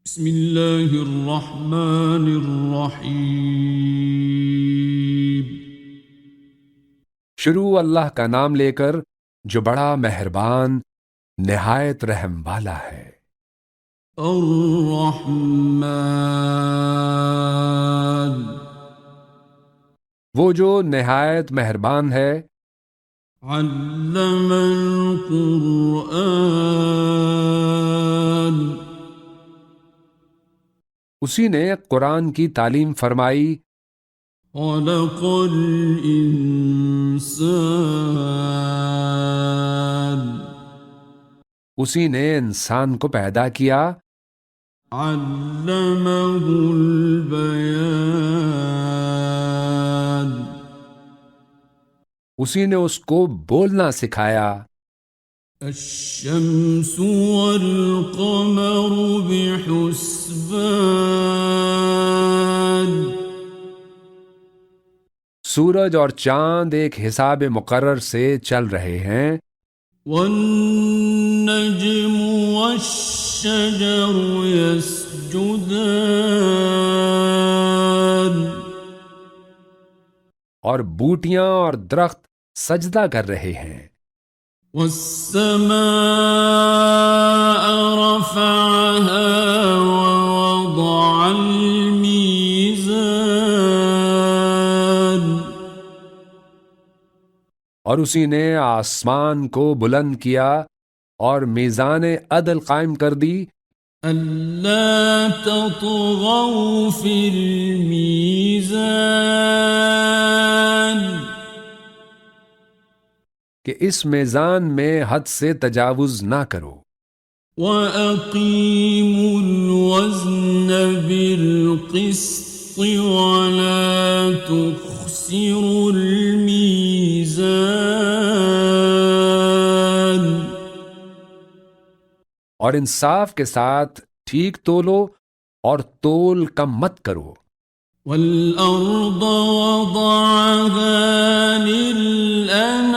بسم اللہ الرحمن الرحیم۔ شروع اللہ کا نام لے کر جو بڑا مہربان نہایت رحم والا ہے۔ الرحمن، وہ جو نہایت مہربان ہے، علم القرآن، اسی نے قرآن کی تعلیم فرمائی، خلق الانسان، اسی نے انسان کو پیدا کیا، علمہ البیان، اسی نے اس کو بولنا سکھایا، الشمس والقمر بحسبان، سورج اور چاند ایک حساب مقرر سے چل رہے ہیں، والنجم والشجر يسجدان، اور بوٹیاں اور درخت سجدہ کر رہے ہیں، والسماء رفعها ووضع الميزان، اور اسی نے آسمان کو بلند کیا اور میزان عدل قائم کر دی، ألا تطغوا في الميزان، کہ اس میزان میں حد سے تجاوز نہ کرو، وَأَقِيمُوا الْوَزْنَ بِالْقِسْطِ وَلَا تُخْسِرُوا الْمِيزَانَ، اور انصاف کے ساتھ ٹھیک تولو اور تول کم مت کرو، وَالْأَرْضَ وَضَعَهَا لِلْأَنَامِ،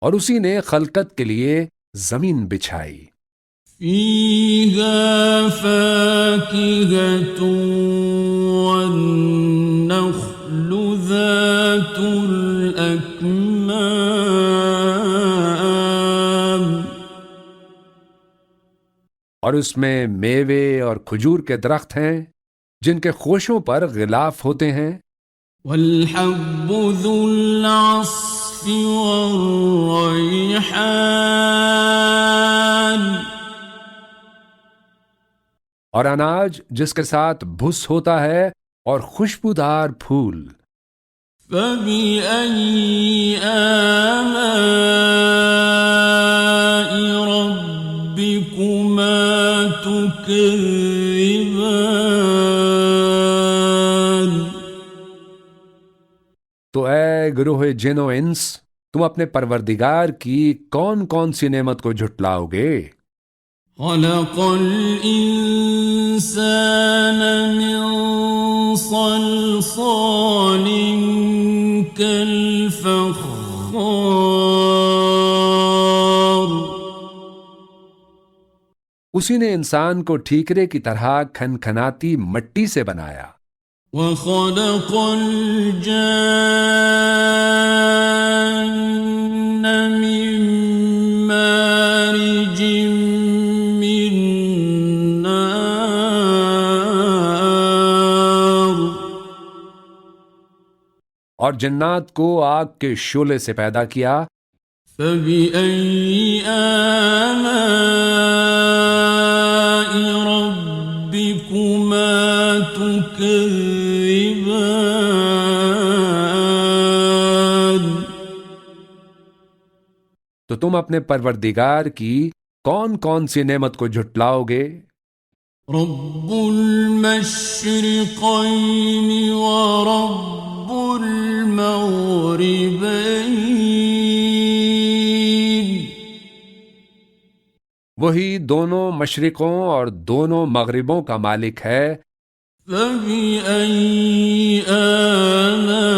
اور اسی نے خلقت کے لیے زمین بچھائی، فِيهَا فَاكِهَةٌ وَالنَّخْلُ ذَاتُ الْأَكْمَامِ، اور اس میں میوے اور کھجور کے درخت ہیں جن کے خوشوں پر غلاف ہوتے ہیں، وَالْحَبُّ ذُو الْعَصْفِ وَالرَّيْحَانِ، اور اناج جس کے ساتھ بھس ہوتا ہے اور خوشبودار پھول، فَبِأَيِّ آلَاءِ رَبِّكُمَا تُكَذِّبَانِ، تو اے گروہ جن و انس، تم اپنے پروردگار کی کون کون سی نعمت کو جھٹلاؤ گے؟ خَلَقَ الْإِنسَانَ مِنْ صَلْصَالٍ كَالْفَخَّارِ، اسی نے انسان کو ٹھیکرے کی طرح کھنکھناتی مٹی سے بنایا، وَخَلَقَ الْجَانَّ مِن مَّارِجٍ مِّن نَّارٍ، اور جنات کو آگ کے شعلے سے پیدا کیا، فَبِأَيِّ آلَاءِ رَبِّكُمَا تُكَذِّبَانِ، تو تم اپنے پروردگار کی کون کون سی نعمت کو جھٹلاؤ گے؟ رب المشرقين ورب المغربين، وہی دونوں مشرقوں اور دونوں مغربوں کا مالک ہے، فَبِأَيِّ آلَاءِ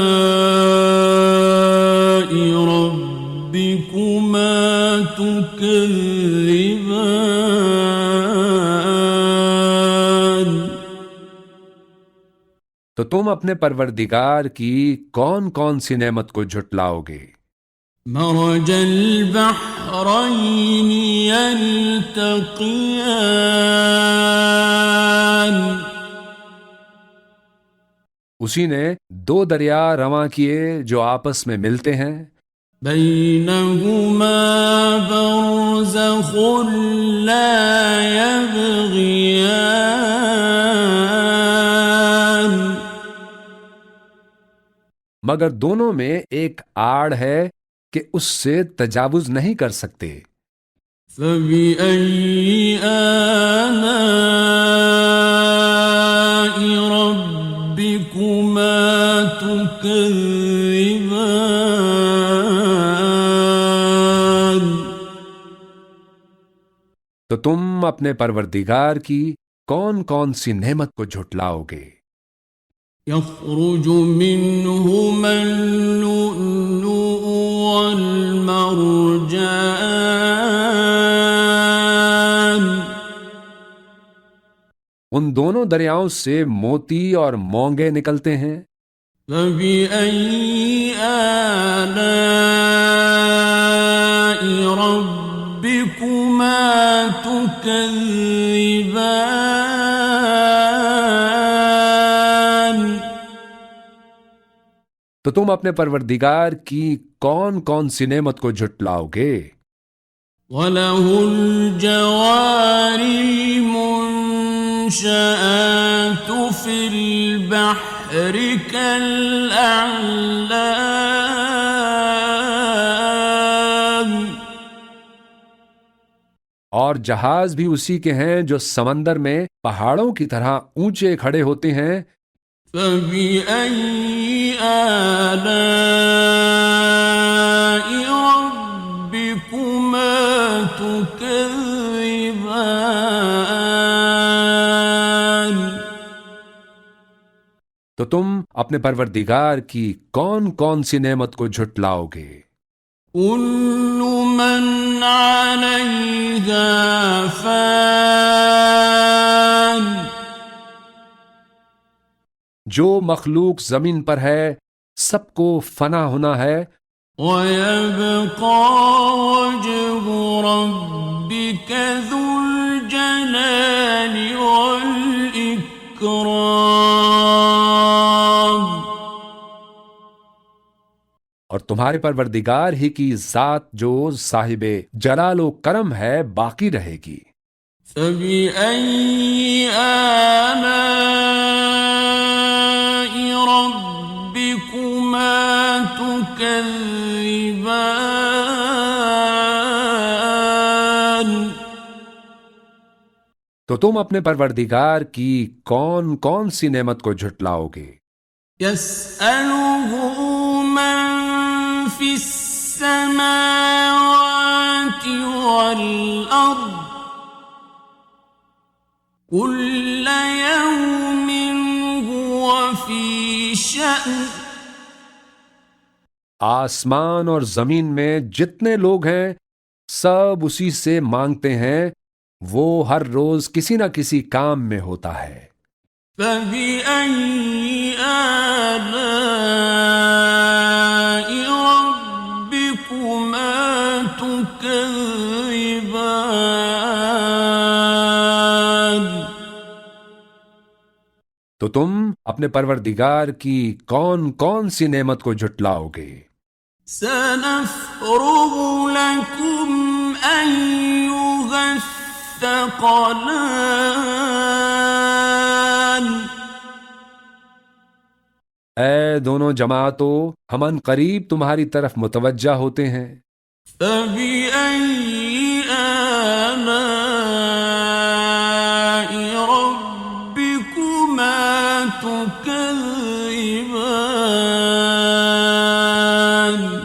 رَبِّكُمَا ربكما تكذبان تو تم اپنے پروردگار کی کون کون سی نعمت کو جھٹلاؤ گے؟ مرج البحرين يلتقيان اسی نے دو دریا رواں کیے جو آپس میں ملتے ہیں، بينهما برزخ لا يبغيان مگر دونوں میں ایک آڑ ہے کہ اس سے تجاوز نہیں کر سکتے۔ فبأي آلاء ربكما تكذبان تو تم اپنے پروردگار کی کون کون سی نعمت کو جھٹلاؤ گے؟ يخرج منهما اللؤلؤ والمرجان ان دونوں دریاؤں سے موتی اور مونگے نکلتے ہیں۔ فبأي آلاء ربكما تكذبان تو تم اپنے پروردگار کی کون کون سی نعمت کو جھٹلاؤ گے؟ وَلَهُ الْجَوَارِ الْمُنشَآتُ فِي الْبَحْرِ كَالْأَعْلَامِ اور جہاز بھی اسی کے ہیں جو سمندر میں پہاڑوں کی طرح اونچے کھڑے ہوتے ہیں۔ فَبِأَيِّ آلَاءِ رَبِّكُمَا تُكَذِّبَانِ تو تم اپنے پروردگار کی کون کون سی نعمت کو جھٹلاؤ گے؟ كُلُّ مَنْ عَلَيْهَا فَانٍ جو مخلوق زمین پر ہے سب کو فنا ہونا ہے، وَيَبْقَى وَجْهُ رَبِّكَ ذُو الْجَلَالِ وَالْإِكْرَامِ اور تمہارے پروردگار ہی کی ذات جو صاحب جلال و کرم ہے باقی رہے گی۔ فَبِأَيِّ آلَاءِ رَبِّكُمَا تُكَذِّبَانِ تو تم اپنے پروردگار کی کون کون سی نعمت کو جھٹلاؤ گے؟ يَسْأَلُهُ مَن فِي السَّمَاوَاتِ وَالْأَرْضِ كُلَّ يَوْمٍ هُوَ فِي شَأْنٍ آسمان اور زمین میں جتنے لوگ ہیں سب اسی سے مانگتے ہیں، وہ ہر روز کسی نہ کسی کام میں ہوتا ہے۔ فَبِأَيِّ آلَاءِ رَبِّكُمَا تُكَذِّبَانِ تو تم اپنے پروردگار کی کون کون سی نعمت کو جھٹلاؤ گے؟ سَنَفْرُغُ لَكُمْ أَيُّهَ الثَّقَلَانِ اے دونوں جماعتوں، ہم ان قریب تمہاری طرف متوجہ ہوتے ہیں۔ فَبِأَيِّ آلَاءِ رَبِّكُمَا تُكَذِّبَانِ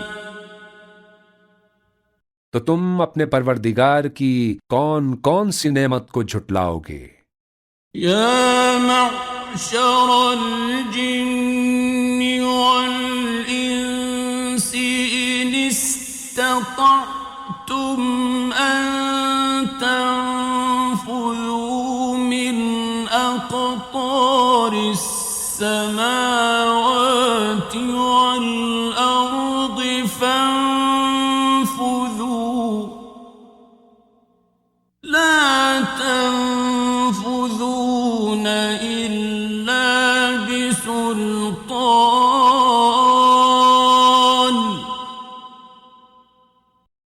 تو تم اپنے پروردگار کی کون کون سی نعمت کو جھٹلاؤ گے؟ یا معشر الجن والانس ان استطعتم اسْتَطَعْتُمْ أَن تَنفُذُوا مِنْ أَقْطَارِ السَّمَاوَاتِ وَالْأَرْضِ فَانفُذُوا لَا تَنفُذُونَ إِلَّا بِسُلْطَانٍ۔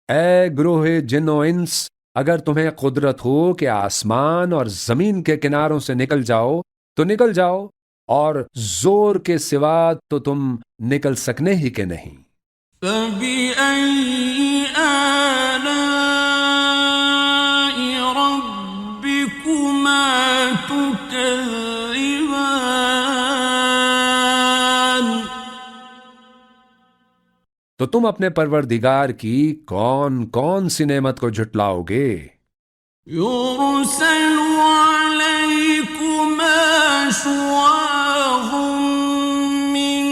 اے گروہ جن و انس، اگر تمہیں قدرت ہو کہ آسمان اور زمین کے کناروں سے نکل جاؤ تو نکل جاؤ، اور زور کے سوا تو تم نکل سکنے ہی کے نہیں۔ فَبِأَيِّ آلَاءِ رَبِّكُمَا تُكَذِّبَانِ؟ تو تم اپنے پروردگار کی کون کون سی نعمت کو جھٹلاؤ گے؟ يُرْسَلُ عَلَيْكُمَا شُوَاظٌ مِّن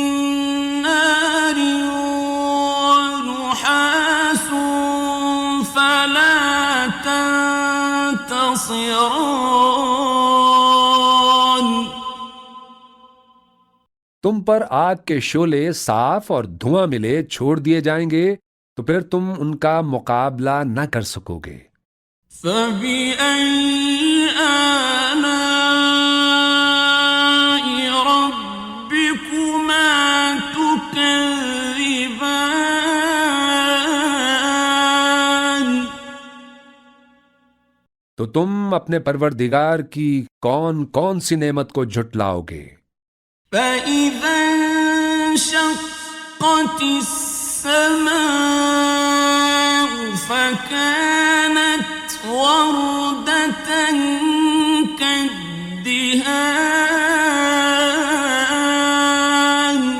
نَّارٍ وَنُحَاسٌ فَلَا تَنتَصِرَانِ۔ تم پر آگ کے شعلے صاف اور دھواں ملے چھوڑ دیے جائیں گے تو پھر تم ان کا مقابلہ نہ کر سکو گے۔ فَبِأَيِّ آلَاءِ رَبِّكُمَا تُكَذِّبَانِ؟ تو تم اپنے پروردگار کی کون کون سی نعمت کو جھٹلاؤ گے؟ فَإِذَا انشَقَّتِ السَّمَاءُ فَكَانَتْ وَرْدَةً كَالدِّهَانِ۔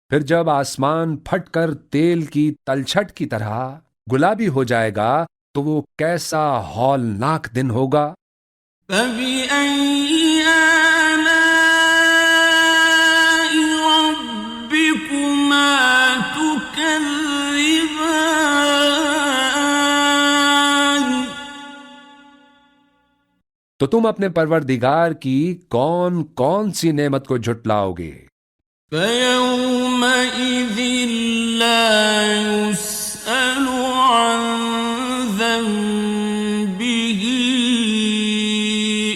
پھر جب آسمان پھٹ کر تیل کی تلچھٹ کی طرح گلابی ہو جائے گا تو وہ کیسا ہولناک دن ہوگا۔ فَبِأَيِّ آلَاءِ رَبِّكُمَا تُكَذِّبَانِ؟ تو تم اپنے پروردگار کی کون کون سی نعمت کو جھٹلاؤ گے؟ فَيَوْمَئِذٍ لَا يُسْأَلُ عَن ذَنبِهِ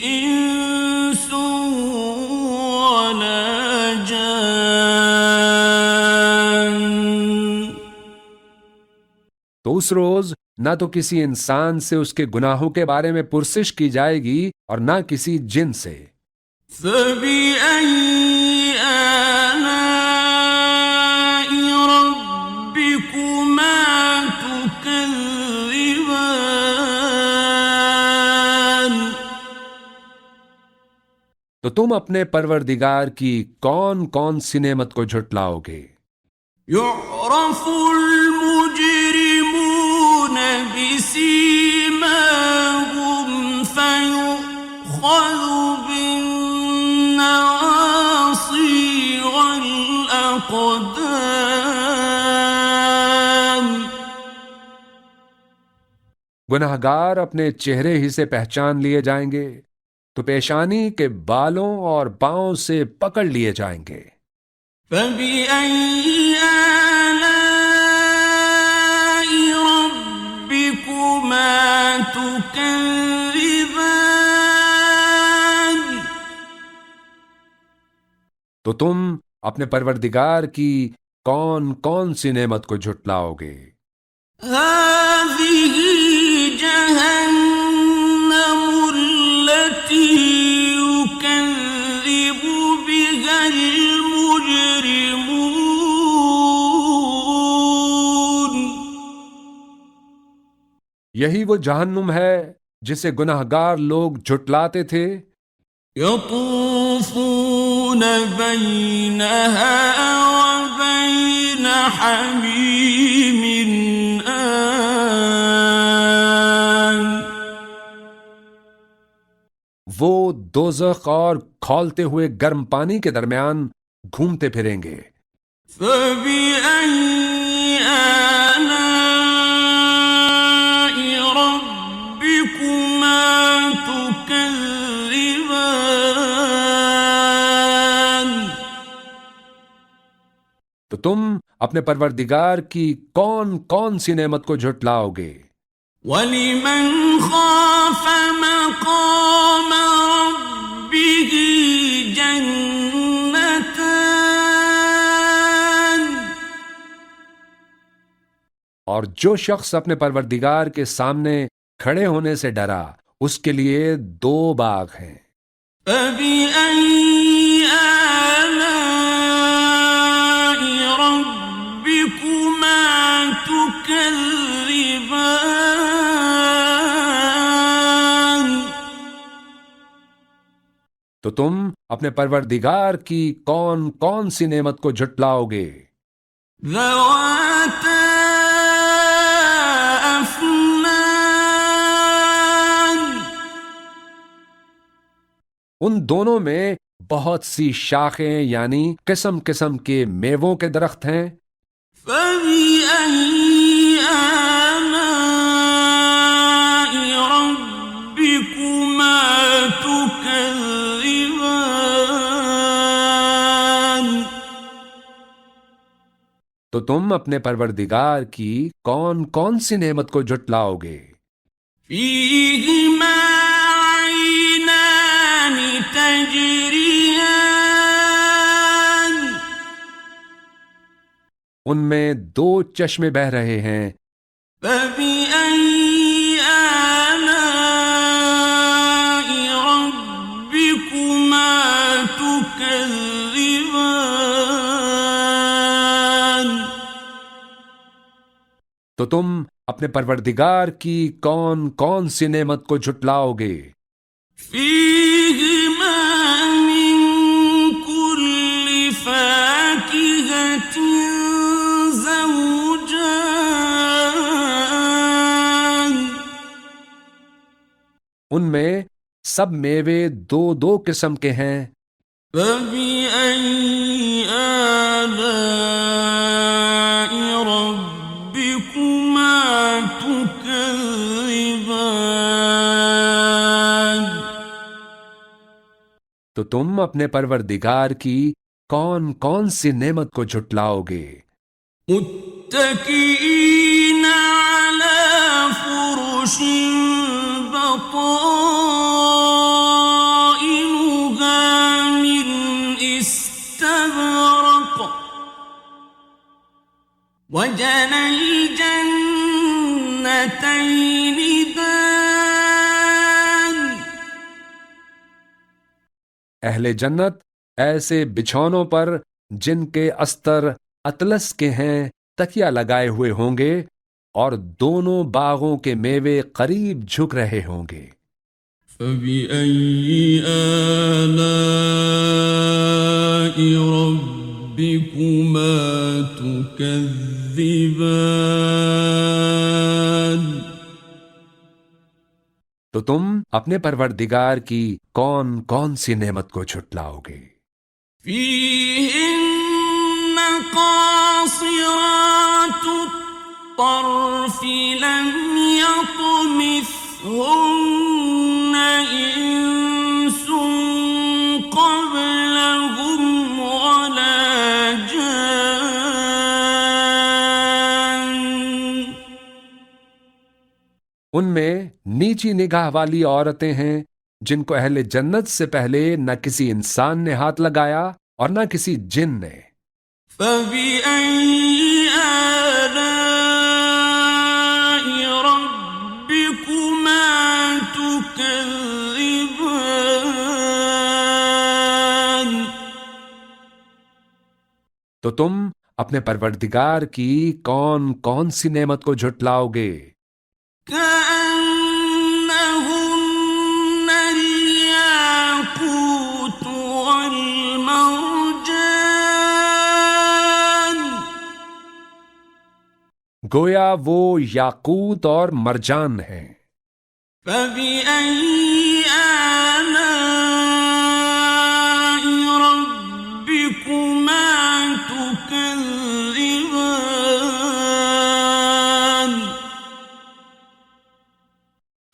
إِنسٌ وَلَا جَانٌّ۔ تو اس روز نہ تو کسی انسان سے اس کے گناہوں کے بارے میں پرسش کی جائے گی اور نہ کسی جن سے۔ فَبِأَيِّ آلَاءِ رَبِّكُمَا تُكَذِّبَانِ؟ تو تم اپنے پروردگار کی کون کون سی نعمت کو جھٹلاؤ گے؟ يُعْرَفُ الْمُجْرِمُونَ بِسِيمَاهُمْ فَيُؤْخَذُ بِالنَّوَاصِي وَالْأَقْدَامِ۔ گناہگار اپنے چہرے ہی سے پہچان لیے جائیں گے تو پیشانی کے بالوں اور پاؤں سے پکڑ لیے جائیں گے۔ فَبِأَيِّ آلَاءِ رَبِّكُمَا تُكَذِّبَانِ؟ تو تم اپنے پروردگار کی کون کون سی نعمت کو جھٹلاؤ گے؟ هَٰذِهِ جَهَنَّمُ الَّتِي يُكَذِّبُ بِهَا الْمُجْرِمُونَ۔ یہی وہ جہنم ہے جسے گناہگار لوگ جھٹلاتے تھے۔ يَطُوفُونَ بَيْنَهَا وَبَيْنَ حَمِيمٍ آنٍ۔ وہ دوزخ اور کھولتے ہوئے گرم پانی کے درمیان گھومتے پھریں گے۔ فَبِأَيِّ تم اپنے پروردگار کی کون کون سی نعمت کو جھٹلاؤ گے؟ وَلِمَنْ خَافَ مَقَامَ رَبِّهِ جَنَّتَانِ اور جو شخص اپنے پروردگار کے سامنے کھڑے ہونے سے ڈرا اس کے لیے 2 باغ ہیں۔ فَبِأَيِّ آلَاءِ رَبِّكُمَا تُكَذِّبَانِ تو تم اپنے پروردگار کی کون کون سی نعمت کو جھٹلاؤ گے؟ ذَوَاتَا أَفْنَانٍ ان دونوں میں بہت سی شاخیں یعنی قسم قسم کے میووں کے درخت ہیں۔ فَبِأَيِّ آلَاءِ رَبِّكُمَا تُكَذِّبَانِ تو تم اپنے پروردگار کی کون کون سی نعمت کو جھٹلاؤ گے؟ فِيهِمَا عَيْنَانِ تَجْرِيَانِ ان میں 2 چشمے بہہ رہے ہیں۔ فَبِأَيِّ آلَاءِ رَبِّكُمَا تُكَذِّبَانِ تو تم اپنے پروردگار کی کون کون سی نعمت کو جھٹلاؤ گے؟ فِيهِمَا مِن كُلِّ فَاكِهَةٍ زَوْجَانِ ان میں سب میوے 2 قسم کے ہیں۔ فَبِأَيِّ آلَاءِ رَبِّكُمَا تُكَذِّبَانِ تو تم اپنے پروردگار کی کون کون سی نعمت کو جھٹلاؤ گے؟ مُتَّكِئِينَ عَلَى فُرُشٍ بَطَائِنُهَا مِنْ إِسْتَبْرَقٍ وَجَنَى الْجَنَّتَيْنِ دَانٍ اہل جنت ایسے بچھونوں پر جن کے استر اطلس کے ہیں تکیہ لگائے ہوئے ہوں گے اور دونوں باغوں کے میوے قریب جھک رہے ہوں گے۔ فَبِأَيِّ آلَاءِ رَبِّكُمَا تُكَذِّبَانِ تو تم اپنے پروردگار کی کون کون سی نعمت کو جھٹلاؤ گے؟ فِيهِنَّ قَاصِرَاتُ الطَّرْفِ لَمْ يَطْمِثْهُنَّ إِنسٌ قَبْلَهُمْ وَلَا جَانٌّ ان میں نیچی نگاہ والی عورتیں ہیں جن کو اہل جنت سے پہلے نہ کسی انسان نے ہاتھ لگایا اور نہ کسی جن نے۔ فَبِأَيِّ آلَاءِ رَبِّكُمَا تُكَذِّبَانِ تو تم اپنے پروردگار کی کون کون سی نعمت کو جھٹلاؤ گے؟ كَأَنَّهُنَّ الْيَاقُوتُ وَالْمَرْجَانُ گویا وہ یاقوت اور مرجان ہیں۔ فَبِأَيِّ آلَاءِ رَبِّكُمَا تُكَذِّبَانِ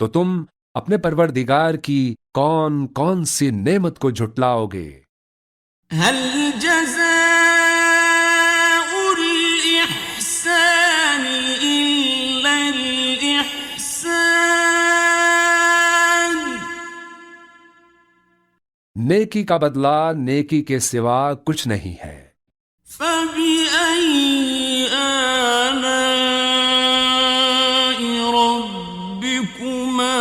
تو تم اپنے پروردگار کی کون کون سی نعمت کو جھٹلاؤ گے؟ هل جزاء نیکی کا بدلہ نیکی کے سوا کچھ نہیں ہے۔ فبأي آلاء ربكما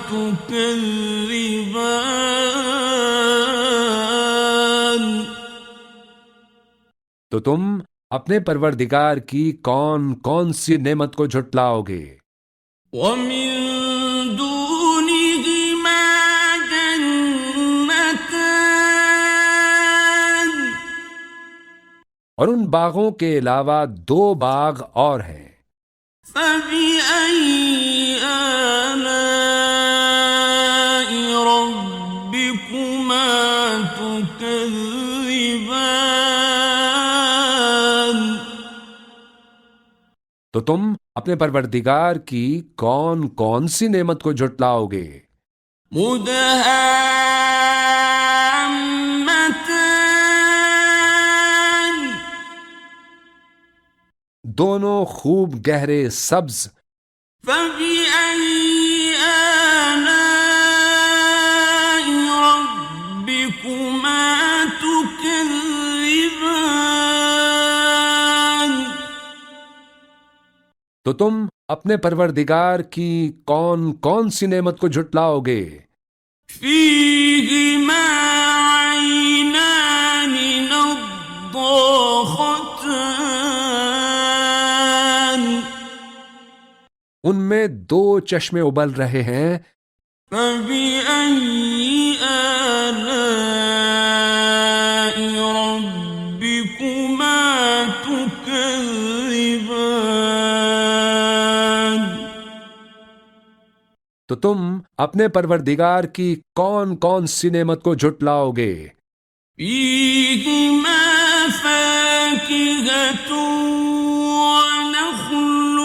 تكذبان؟ تو تم اپنے پروردگار کی کون کون سی نعمت کو جھٹلاؤ گے؟ ومن دونهما جنتان، اور ان باغوں کے علاوہ 2 باغ اور ہیں۔ فبأي آلاء ربكما تكذبان؟ تو تم اپنے پروردگار کی کون کون سی نعمت کو جھٹلاؤ گے؟ مدہامتان، دونوں خوب گہرے سبز۔ فبأي آلاء ربكما تكذبان؟ تو تم اپنے پروردگار کی کون کون سی نعمت کو جھٹلاؤ گے؟ فيهما عينان نضاختان، ان میں 2 چشمے ابل رہے ہیں۔ فبأي آلاء ربكما تكذبان؟ تو تم اپنے پروردگار کی کون کون سی نعمت کو جھٹلاؤ گے؟ فيهما فاكهة ونخل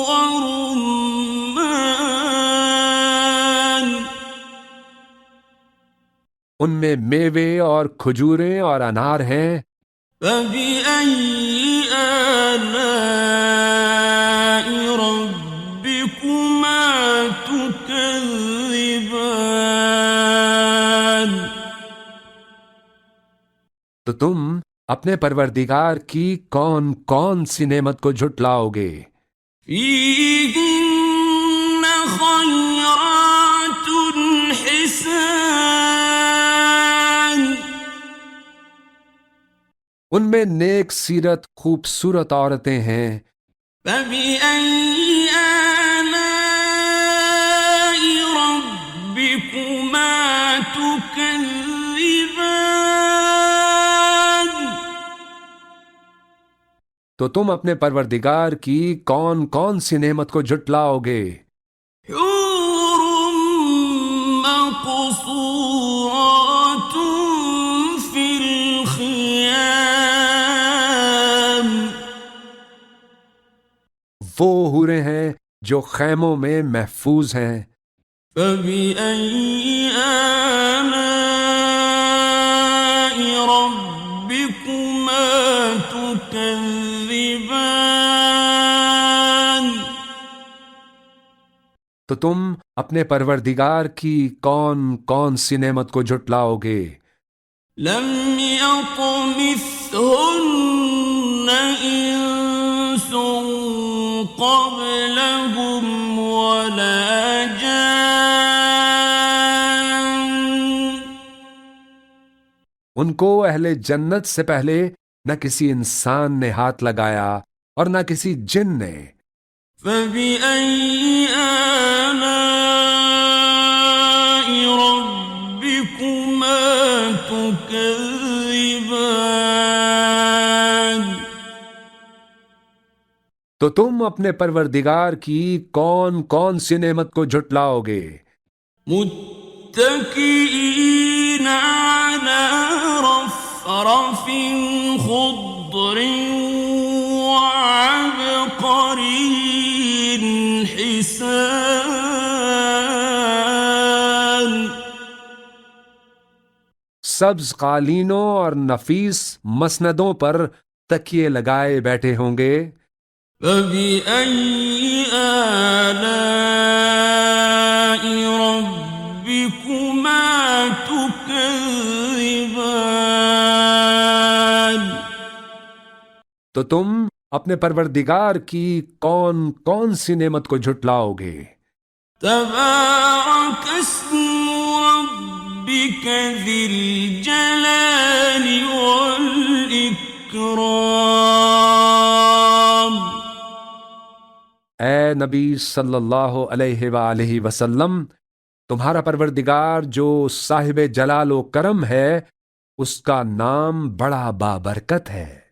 ورمان، ان میں میوے اور کھجوریں اور انار ہیں۔ فبأي آلاء ربكما تكذبان؟ تو تم اپنے پروردگار کی کون کون سی نعمت کو جھٹلاؤ گے؟ فيهن خيرات حسان، ان میں نیک سیرت خوبصورت عورتیں ہیں۔ فبأي آلاء ربكما تكذبان؟ تو تم اپنے پروردگار کی کون کون سی نعمت کو جھٹلاؤ گے؟ حور مقصورات في الخيام، وہ حوریں ہیں جو خیموں میں محفوظ ہیں۔ فبأي آلاء ربكما تكذبان؟ تو تم اپنے پروردگار کی کون کون سی نعمت کو جھٹلاؤ گے؟ لم يطمثهن إنس قبلهم ولا جان، ان کو اہل جنت سے پہلے نہ کسی انسان نے ہاتھ لگایا اور نہ کسی جن نے۔ فبأي آلاء ربكما تكذبان؟ تو تم اپنے پروردگار کی کون کون سی نعمت کو جھٹلاؤ گے؟ متكئين على رفرف خضر وعبقري حسان، سبز قالینوں اور نفیس مسندوں پر تکیے لگائے بیٹھے ہوں گے۔ فبأي آلاء ربكما تكذبان؟ تو تم اپنے پروردگار کی کون کون سی نعمت کو جھٹلاؤ گے؟ تبارك اسم ربك ذي الجلال والإكرام۔ اے نبی صلی اللہ علیہ وآلہ وسلم، تمہارا پروردگار جو صاحب جلال و کرم ہے، اس کا نام بڑا بابرکت ہے۔